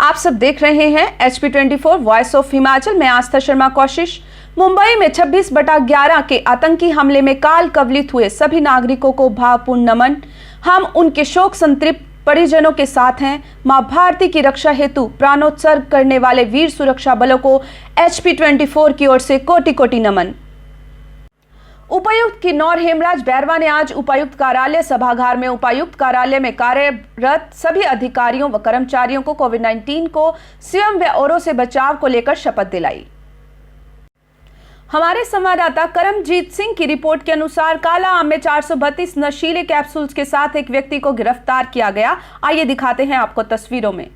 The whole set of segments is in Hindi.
आप सब देख रहे हैं HP24 वॉइस ऑफ हिमाचल में आस्था शर्मा कोशिश। मुंबई में 26/11 के आतंकी हमले में काल कवलित हुए सभी नागरिकों को भावपूर्ण नमन। हम उनके शोक संतृप्त परिजनों के साथ हैं। मां भारती की रक्षा हेतु प्राणोत्सर्ग करने वाले वीर सुरक्षा बलों को HP24 की ओर से कोटि कोटि नमन। उपायुक्त किन्नौर हेमराज बैरवा ने आज उपायुक्त कार्यालय सभागार में उपायुक्त कार्यालय में कार्यरत सभी अधिकारियों व कर्मचारियों को कोविड-19 को स्वयं व औरों से बचाव को लेकर शपथ दिलाई। हमारे संवाददाता करमजीत सिंह की रिपोर्ट के अनुसार काला आम में 432 नशीले कैप्सूल्स के साथ एक व्यक्ति को गिरफ्तार किया गया। आइए दिखाते हैं आपको तस्वीरों में।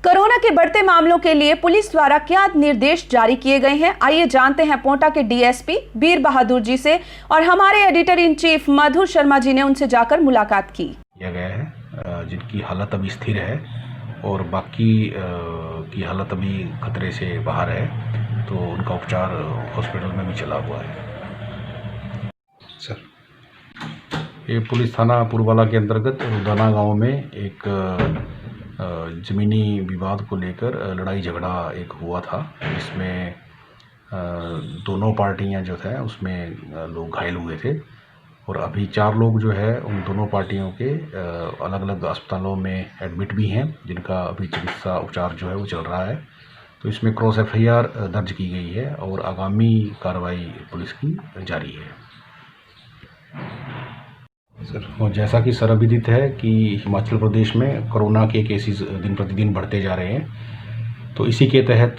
कोरोना के बढ़ते मामलों के लिए पुलिस द्वारा क्या निर्देश जारी किए गए हैं, आइए जानते हैं पोंटा के डीएसपी वीर बहादुर जी से। और हमारे एडिटर इन चीफ मधुर शर्मा जी ने उनसे जाकर मुलाकात की। किया गया है जिनकी हालत अभी स्थिर है और बाकी की हालत अभी खतरे से बाहर है, तो उनका उपचार हॉस्पिटल में भी चला हुआ है। सर, ये पुलिस थाना पुरवाला के अंतर्गत रुदाना गांव में एक ज़मीनी विवाद को लेकर लड़ाई झगड़ा एक हुआ था, जिसमें दोनों पार्टियां जो थे उसमें लोग घायल हुए थे और अभी 4 लोग जो है उन दोनों पार्टियों के अलग अलग अस्पतालों में एडमिट भी हैं, जिनका अभी चिकित्सा उपचार जो है वो चल रहा है। तो इसमें क्रॉस FIR दर्ज की गई है और आगामी कार्रवाई पुलिस की जारी है। सर, और जैसा कि सर्वविदित है कि हिमाचल प्रदेश में कोरोना के केसेस दिन प्रतिदिन बढ़ते जा रहे हैं, तो इसी के तहत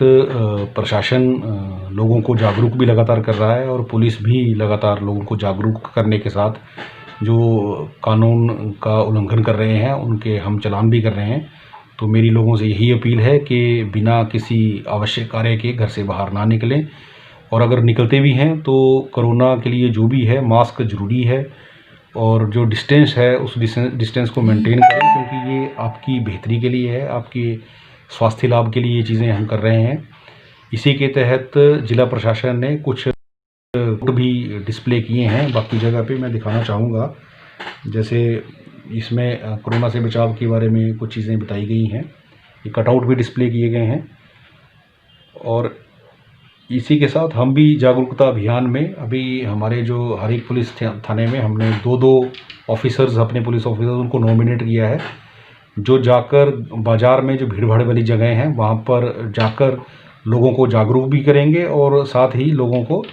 प्रशासन लोगों को जागरूक भी लगातार कर रहा है और पुलिस भी लगातार लोगों को जागरूक करने के साथ जो कानून का उल्लंघन कर रहे हैं उनके हम चालान भी कर रहे हैं। तो मेरी लोगों से यही अपील है कि बिना किसी आवश्यक कार्य के घर से बाहर ना निकलें और अगर निकलते भी हैं तो कोरोना के लिए जो भी है मास्क ज़रूरी है और जो डिस्टेंस है उस डिस्टेंस को मेंटेन करें, क्योंकि ये आपकी बेहतरी के लिए है, आपके स्वास्थ्य लाभ के लिए ये चीज़ें हम कर रहे हैं। इसी के तहत जिला प्रशासन ने कुछ भी डिस्प्ले किए हैं, बाकी जगह पे मैं दिखाना चाहूँगा। जैसे इसमें कोरोना से बचाव के बारे में कुछ चीज़ें बताई गई हैं, ये कटआउट भी डिस्प्ले किए गए हैं। और इसी के साथ हम भी जागरूकता अभियान में अभी हमारे जो हर एक पुलिस थाने में हमने 2-2 ऑफिसर्स, अपने पुलिस ऑफिसर्स उनको नॉमिनेट किया है, जो जाकर बाज़ार में जो भीड़ भाड़ वाली जगह हैं वहाँ पर जाकर लोगों को जागरूक भी करेंगे और साथ ही लोगों को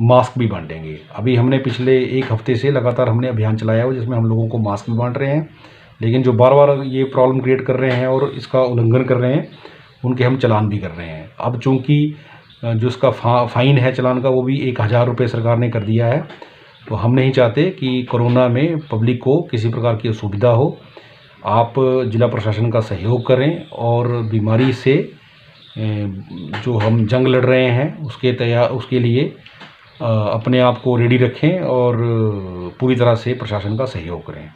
मास्क भी बांटेंगे। अभी हमने पिछले 1 हफ्ते से लगातार हमने अभियान चलाया हुआ जिसमें हम लोगों को मास्क भी बांट रहे हैं, लेकिन जो बार बार ये प्रॉब्लम क्रिएट कर रहे हैं और इसका उल्लंघन कर रहे हैं उनके हम चालान भी कर रहे हैं। अब चूँकि जो इसका फ़ाइन है चालान का वो भी 1000 रुपये सरकार ने कर दिया है, तो हम नहीं चाहते कि कोरोना में पब्लिक को किसी प्रकार की असुविधा हो। आप जिला प्रशासन का सहयोग करें और बीमारी से जो हम जंग लड़ रहे हैं उसके लिए अपने आप को रेडी रखें और पूरी तरह से प्रशासन का सहयोग करें।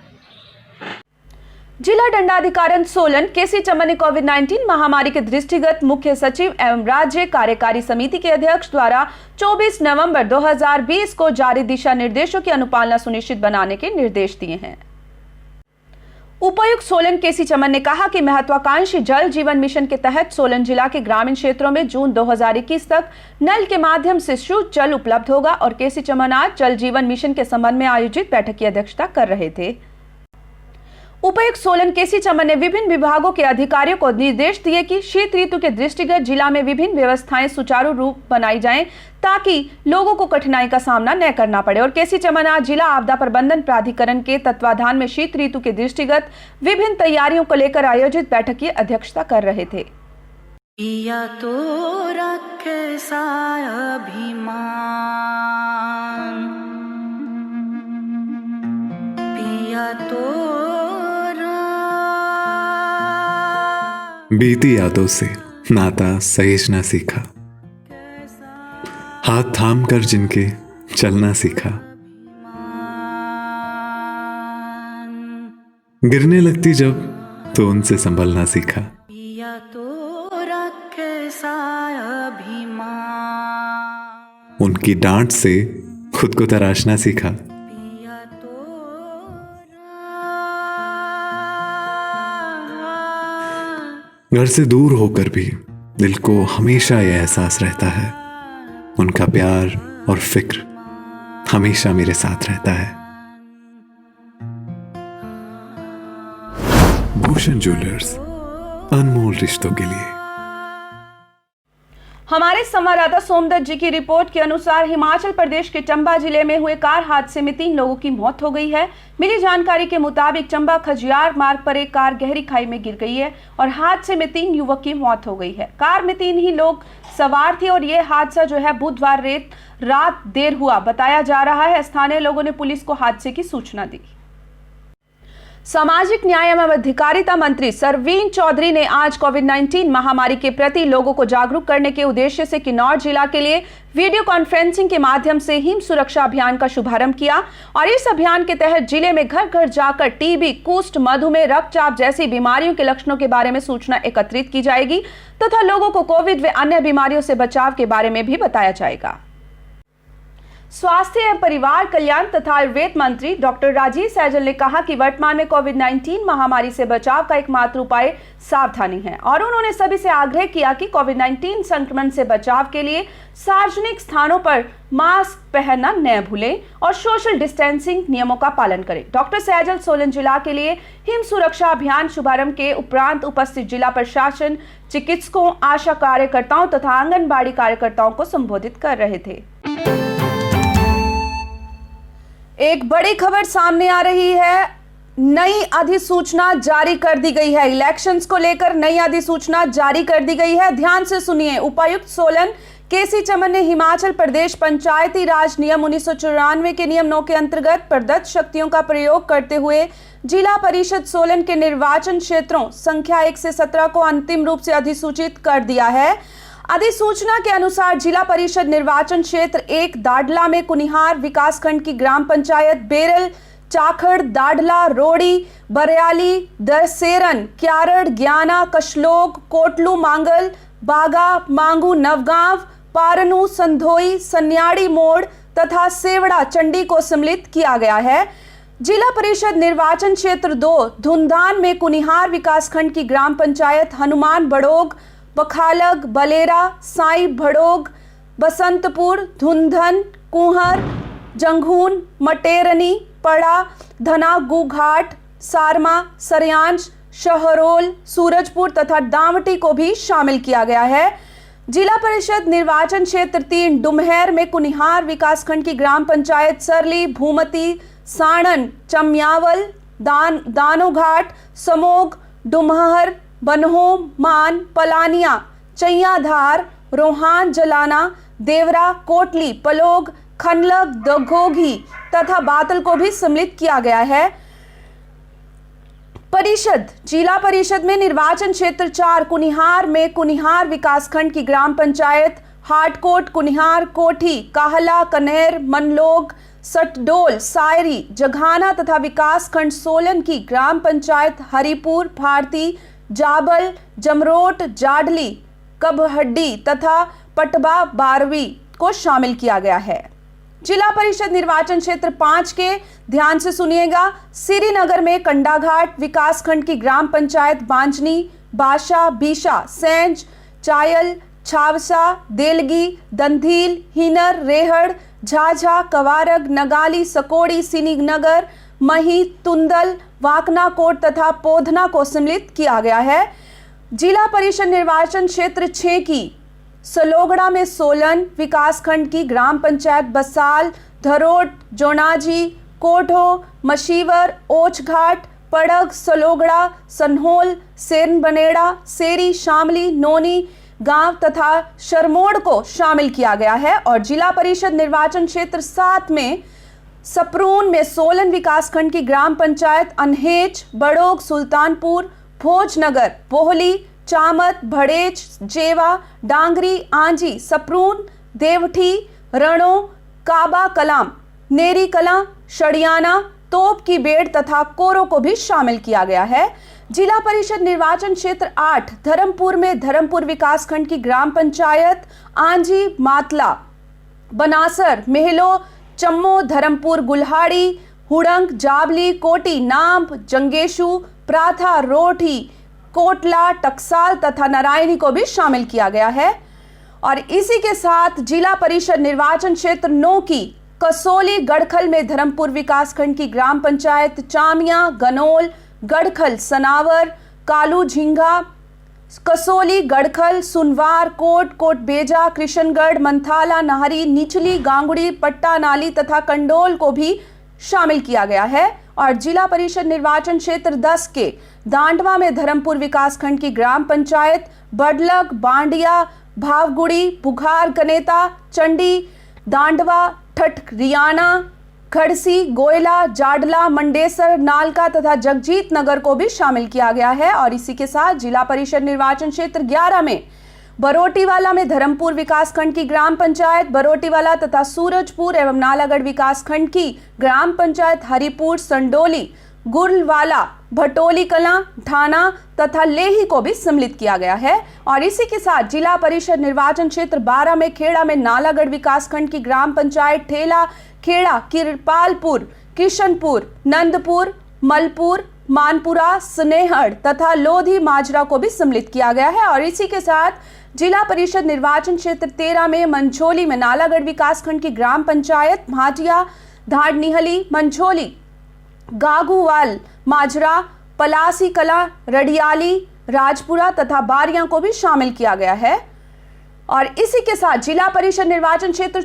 जिला दंडाधिकारी सोलन केसी चमन ने कोविड-19 महामारी के दृष्टिगत मुख्य सचिव एवं राज्य कार्यकारी समिति के अध्यक्ष द्वारा 24 नवंबर 2020 को जारी दिशा निर्देशों की अनुपालना सुनिश्चित बनाने के निर्देश दिए हैं। उपायुक्त सोलन केसी चमन ने कहा कि महत्वाकांक्षी जल जीवन मिशन के तहत सोलन जिला के ग्रामीण क्षेत्रों में जून 2021 तक नल के माध्यम से शुद्ध जल उपलब्ध होगा। और केसी चमन आज जल जीवन मिशन के संबंध में आयोजित बैठक की अध्यक्षता कर रहे थे। उपायुक्त सोलन केसी चमन ने विभिन्न विभागों के अधिकारियों को निर्देश दिए कि शीत ऋतु के दृष्टिगत जिला में विभिन्न व्यवस्थाएं सुचारू रूप बनाई जाएं ताकि लोगों को कठिनाई का सामना न करना पड़े। और केसी चमन आज जिला आपदा प्रबंधन प्राधिकरण के तत्वाधान में शीत ऋतु के दृष्टिगत विभिन्न तैयारियों को लेकर आयोजित बैठक की अध्यक्षता कर रहे थे। पिया तो रखे अभिमान, पिया तो बीती यादों से नाता सहेजना सीखा, हाथ थाम कर जिनके चलना सीखा, गिरने लगती जब तो उनसे संभलना सीखा। पिया तो रखे अभिमान। उनकी डांट से खुद को तराशना सीखा। पिया घर से दूर होकर भी दिल को हमेशा यह एहसास रहता है, उनका प्यार और फिक्र हमेशा मेरे साथ रहता है। भूषण ज्वेलर्स, अनमोल रिश्तों के लिए। हमारे संवाददाता सोमदत्त जी की रिपोर्ट के अनुसार हिमाचल प्रदेश के चंबा जिले में हुए कार हादसे में 3 लोगों की मौत हो गई है। मिली जानकारी के मुताबिक चंबा खजियार मार्ग पर एक कार गहरी खाई में गिर गई है और हादसे में 3 युवक की मौत हो गई है। कार में 3 ही लोग सवार थे और यह हादसा जो है बुधवार रात देर हुआ बताया जा रहा है। स्थानीय लोगों ने पुलिस को हादसे की सूचना दी। सामाजिक न्याय एवं अधिकारिता मंत्री सरवीन चौधरी ने आज कोविड-19 महामारी के प्रति लोगों को जागरूक करने के उद्देश्य से किन्नौर जिला के लिए वीडियो कॉन्फ्रेंसिंग के माध्यम से हिम सुरक्षा अभियान का शुभारंभ किया और इस अभियान के तहत जिले में घर घर जाकर टीबी, कुष्ठ, मधुमेह, रक्तचाप जैसी बीमारियों के लक्षणों के बारे में सूचना एकत्रित की जाएगी तथा लोगों को कोविड व अन्य बीमारियों से बचाव के बारे में भी बताया जाएगा। स्वास्थ्य एवं परिवार कल्याण तथा आयुर्वेद मंत्री डॉक्टर राजीव सैजल ने कहा कि वर्तमान में कोविड-19 महामारी से बचाव का एकमात्र उपाय सावधानी है और उन्होंने सभी से आग्रह किया कि कोविड-19 संक्रमण से बचाव के लिए सार्वजनिक स्थानों पर मास्क पहनना न भूलें और सोशल डिस्टेंसिंग नियमों का पालन करें। डॉक्टर सैजल सोलन जिला के लिए हिम सुरक्षा अभियान शुभारंभ के उपरांत उपस्थित जिला प्रशासन, चिकित्सकों, आशा कार्यकर्ताओं तथा आंगनबाड़ी कार्यकर्ताओं को संबोधित कर रहे थे। एक बड़ी खबर सामने आ रही है। नई अधिसूचना जारी कर दी गई है। इलेक्शंस को लेकर नई अधिसूचना जारी कर दी गई है। ध्यान से सुनिए। उपायुक्त सोलन केसी चमन ने हिमाचल प्रदेश पंचायती राज नियम 1994 के नियम 9 के अंतर्गत प्रदत्त शक्तियों का प्रयोग करते हुए जिला परिषद सोलन के निर्वाचन क्षेत्रों संख्या 1 से 17 को अंतिम रूप से अधिसूचित कर दिया है। अधिसूचना के अनुसार जिला परिषद निर्वाचन क्षेत्र 1 दाडला में कुनिहार विकासखंड की ग्राम पंचायत बेरल, चाखड़, दाडला, रोड़ी, बरयाली, दरसेरन, क्यारड़, ज्ञाना, कशलोग, कोटलू, मांगल, बागा, मांगू, नवगांव, पारनू, संधोई, सन्याड़ी मोड़ तथा सेवड़ा चंडी को सम्मिलित किया गया है। जिला परिषद निर्वाचन क्षेत्र 2 धुंधान में कुनिहार विकासखंड की ग्राम पंचायत हनुमान बड़ोग, बखालग, बलेरा, साई भड़ोग, बसंतपुर, धुंधन, कुहर, जंघून, मटेरनी, पड़ा, धना, गुघाट, सारमा, सरयांश, शहरोल, सूरजपुर तथा दावटी को भी शामिल किया गया है। जिला परिषद निर्वाचन क्षेत्र 3 डुमहर में कुनिहार विकासखंड की ग्राम पंचायत सरली, भूमती, साणन, चम्यावल, दानोघाट, समोग, डुमहर, बनहोम, मान, पलानिया, चैयाधार, रोहान, जलाना, देवरा, कोटली, पलोग, खनलग, दघोघी तथा बातल को भी सम्मिलित किया गया है। परिषद जिला परिषद में निर्वाचन क्षेत्र 4 कुनिहार में कुनिहार विकासखंड की ग्राम पंचायत हाटकोट, कुनिहार, कोठी, काहला, कनेर, मनलोग, सटडोल, सायरी, जघाना तथा विकासखंड सोलन की ग्राम पंचायत हरिपुर, भारती, जाबल, जमरोट, जाडली, कबहड्डी तथा पटबा, बारवी को शामिल किया गया है। जिला परिषद निर्वाचन क्षेत्र 5 के ध्यान से सुनिएगा। श्रीनगर में कंडाघाट विकासखंड की ग्राम पंचायत बांजनी, बाशा, बीशा, सेंज, चायल, छावसा, देलगी, दंधील, हिनर, रेहड़, झाझा, कवारग, नगाली, सकोड़ी, सिनीनगर, मही, तुंदल, वाकनाकोट तथा पोधना को सम्मिलित किया गया है। जिला परिषद निर्वाचन क्षेत्र 6 की सलोगड़ा में सोलन विकासखंड की ग्राम पंचायत बसाल, धरोट, जोनाजी, कोठो, मशीवर, ओछघाट, पड़ग, सलोगड़ा, सनहोल, सेरनबनेड़ा, सेरी, शामली, नोनी गांव तथा शरमोड़ को शामिल किया गया है। और जिला परिषद निर्वाचन क्षेत्र 7 में सपरून में सोलन विकासखंड की ग्राम पंचायत अनहेच, बड़ोग, सुल्तानपुर, भोजनगर, बोहली, चामत, भड़ेच, जेवा, डांगरी, आंजी, सपरून, देवठी, रणो, काबा कलाम, नेरी कला, शड़ियाना, तोप की बेड़ तथा कोरो को भी शामिल किया गया है। जिला परिषद निर्वाचन क्षेत्र 8 धर्मपुर में धर्मपुर विकासखंड की ग्राम पंचायत आंजी, मातला, बनासर, मेहलो, चम्मो, धर्मपुर, गुल्हाड़ी, हुड़ंग, जाबली, कोटी, नाम्ब, जंगेशु, प्राथा, रोठी, कोटला, टकसाल तथा नारायणी को भी शामिल किया गया है। और इसी के साथ जिला परिषद निर्वाचन क्षेत्र 9 की कसोली गढ़खल में धर्मपुर विकासखंड की ग्राम पंचायत चामिया, गनोल, गढ़खल, सनावर, कालू झींगा, कसोली, गढ़खल, सुनवार, कोट बेजा, कृष्णगढ़, मंथाला, नाहरी, निचली, गांगुड़ी, पट्टा नाली तथा कंडोल को भी शामिल किया गया है। और जिला परिषद निर्वाचन क्षेत्र 10 के दांडवा में धर्मपुर विकासखंड की ग्राम पंचायत बडलग, बांडिया, भावगुड़ी, बुघार, गनेता, चंडी, दांडवा, ठठरियाना, खड़सी, गोयला, जाडला, मंडेसर, नालका तथा जगजीत नगर को भी शामिल किया गया है। और इसी के साथ जिला परिषद निर्वाचन क्षेत्र 11 में बरोटीवाला में धर्मपुर विकासखंड की ग्राम पंचायत बरोटीवाला तथा सूरजपुर एवं नालागढ़ विकासखंड की ग्राम पंचायत हरिपुर, संडोली, गुरवाला, भटोली कलां, ढाना तथा लेही को भी सम्मिलित किया गया है। और इसी के साथ जिला परिषद निर्वाचन क्षेत्र 12 में खेड़ा में नालागढ़ विकासखंड की ग्राम पंचायत ठेला, खेड़ा, किरपालपुर, किशनपुर, नंदपुर, मलपुर, मानपुरा, स्नेहड़ तथा लोधी माजरा को भी सम्मिलित किया गया है। और इसी के साथ जिला परिषद निर्वाचन क्षेत्र 13 में मंझोली में नालागढ़ विकासखंड की ग्राम पंचायत भाटिया, धाड़निहली, मंझोली, गागुवाल, माजरा, पलासी कला, रडियाली, राजपुरा तथा बारियां को भी शामिल किया गया है। और इसी के साथ जिला परिषद निर्वाचन क्षेत्र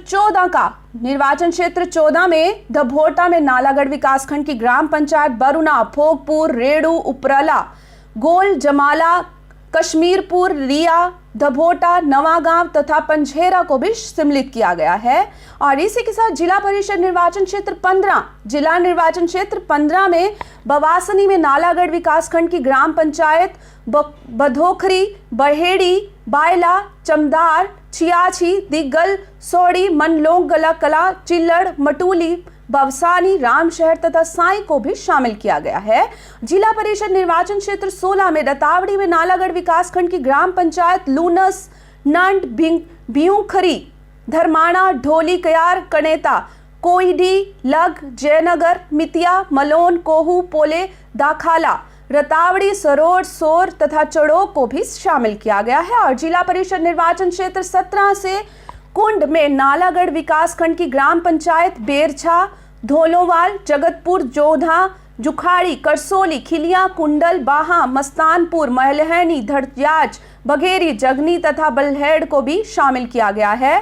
14 में दभोटा में नालागढ़ विकासखंड की ग्राम पंचायत बरुना, भोगपुर, रेड़ू, उपरला, गोल, जमाला, कश्मीरपुर, रिया, दभोटा, नवागांव तथा पंझेरा को भी सम्मिलित किया गया है। और इसी के साथ जिला परिषद निर्वाचन क्षेत्र 15 में बवासनी में नालागढ़ विकासखंड की ग्राम पंचायत बधोखरी, बहेड़ी, बायला, चमदार, छियाछी, दिग्गल, सोड़ी, मनलोंगला कला, चिल्लड़, मटूली, बवसानी, रामशहर तथा साई को भी शामिल किया गया है। जिला परिषद निर्वाचन क्षेत्र 16 में रतावड़ी में नालागढ़ विकासखंड की ग्राम पंचायत लूनस, नंड, भियूखरी, धर्माणा, ढोली, कयार, कनेता, कोईडी, लग, जयनगर, मितिया, मलोन, कोहू, पोले, दाखाला, रतावड़ी, सरोड, सोर तथा चड़ोक को भी शामिल किया गया है। और जिला परिषद निर्वाचन क्षेत्र 17 से कुंड में नालागढ़ विकासखंड की ग्राम पंचायत बेरछा, धोलोवाल, जगतपुर, जोधा, जुखाड़ी, करसोली, खिलिया, कुंडल, बाहा, मस्तानपुर, महलहनी, धड़जाज, बघेरी, जगनी तथा बल्हेड़ को भी शामिल किया गया है।